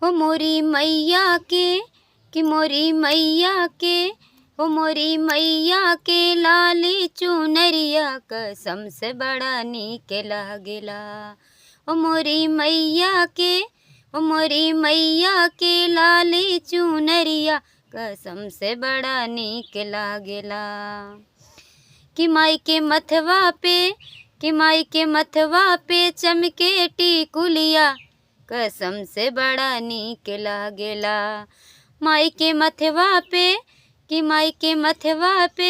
हो मोरी मैया के कि मोरी मैया के हो मोरी मैया के लाली चुनरिया कसम से बड़ा नीक लागेला। हो मोरी मैया के हो मोरी मैया के लाली चुनरिया कसम से बड़ा नीक लागेला। कि माई के मथवा पे कि माई के मथवा पे चमके टिकुलिया कसम से बड़ा नीक लागेला। माई के मथवा पे कि माई के मथवा पे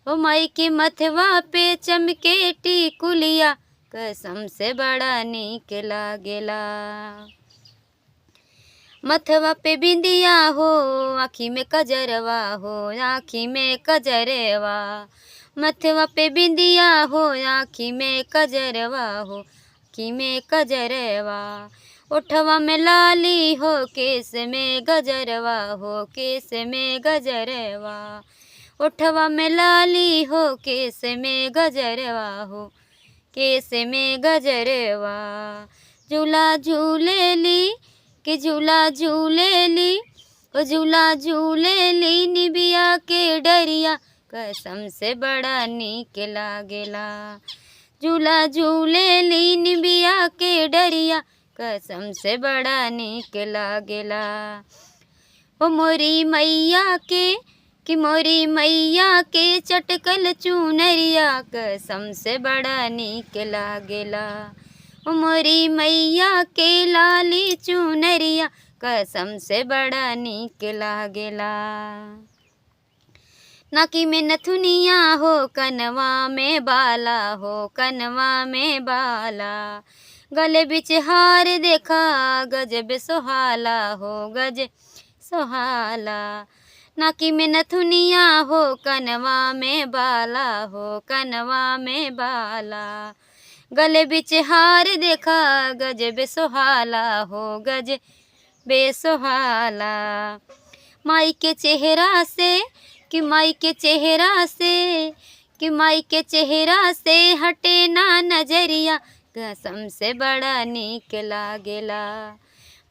ओ माई के मथवा पे चमके टिकुलिया कसम से बड़ा नीक लागेला। मथवा पे बिंदिया हो आँखी में कजरवा हो आँखी में कजरवा। मथवा पे बिंदिया हो आँखी में कजरवा हो आँखी में कजरवा। ओठवा में लाली हो केस में गजरवा हो केस में गजरवा। ओठवा में लाली हो केस में गजरवा हो केस में गजरवा। झूला झूलेली कि झूला झूलेली ओ झूला झूलेली निबिया के डरिया कसम से बड़ा नीक लागेला। झूला झूलेली निबिया के डरिया कसम से बड़ा नीक लागेला। ओ मोरी मैया के कि मोरी मैया के चटकल चुनरिया कसम से बड़ा नीक लागेला। ओ मोरी मैया के लाली चुनरिया कसम से बड़ा नीक लागेला। नाकी में नथुनिया हो कनवा में बाला हो कनवा में बाला। गले बिच हार देखा गजब सोहाला हो गज सोहाला। नाकी में नथुनिया हो कनवा में बाला हो कनवा में बाला। गले बिच हार देखा गजब सोहाला हो गज बेसोहाला। माई के चेहरा से कि माई के चेहरा से कि माई के चेहरा से हटे ना नजरिया कसम से बड़ा नीक लागेला।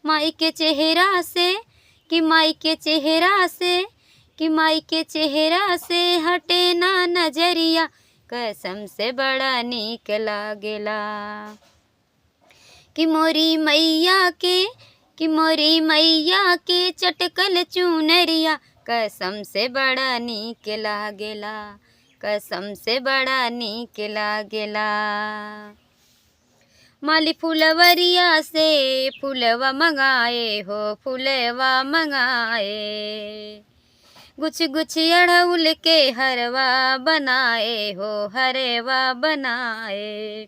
माई के चेहरा से कि माई के चेहरा से कि माई के चेहरा से हटे ना नजरिया कसम से बड़ा नीक लागेला। कि मोरी मैया के कि मोरी मैया के चटकल चुनरिया कसम से बड़ा नीक लागेला कसम से बड़ा नीक लागेला। माली फुलवरिया से फुलवा मंगाए हो फुलवा मंगाए। गुछ गुछ अड़हुल के हरवा बनाए हो हरवा बनाए।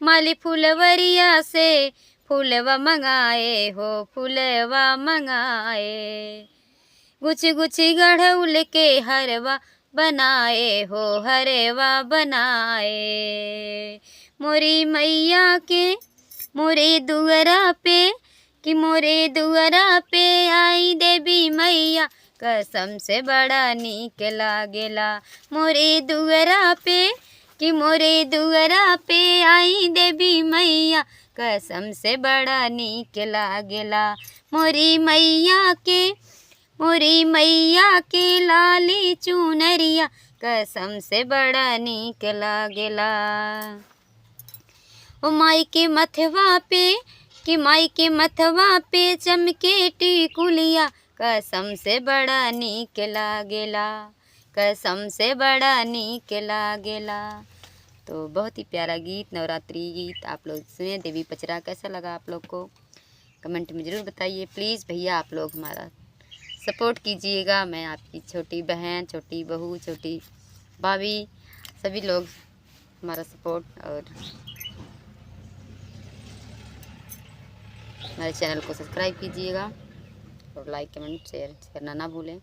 माली फुलवरिया से फुलवा मंगाए हो फुलवा मंगाए। गुछ गुछ अड़हुल के हरवा बनाए हो हरवा बनाए। मोरी मैया के मोरे दुअरा पे कि मोरे दुअरा पे आई देवी मैया कसम से बड़ा नीक लागेला। मोरे दुअरा पे कि मोरे दुअरा पे आई देवी मैया कसम से बड़ा नीक लागेला। मोरी मैया के लाली चुनरिया कसम से बड़ा नीक लागेला। ओ माई के मथवा पे कि माई के मथवा पे चमके टिकुलिया कसम से बड़ा नीक लागेला कसम से बड़ा नीक लागेला। तो बहुत ही प्यारा गीत नवरात्रि गीत आप लोग सुने। देवी पचरा कैसा लगा आप लोग को कमेंट में ज़रूर बताइए। प्लीज़ भैया आप लोग हमारा सपोर्ट कीजिएगा। मैं आपकी छोटी बहन छोटी बहू छोटी भाभी सभी लोग हमारा सपोर्ट और हमारे चैनल को सब्सक्राइब कीजिएगा और लाइक कमेंट शेयर करना ना भूलें।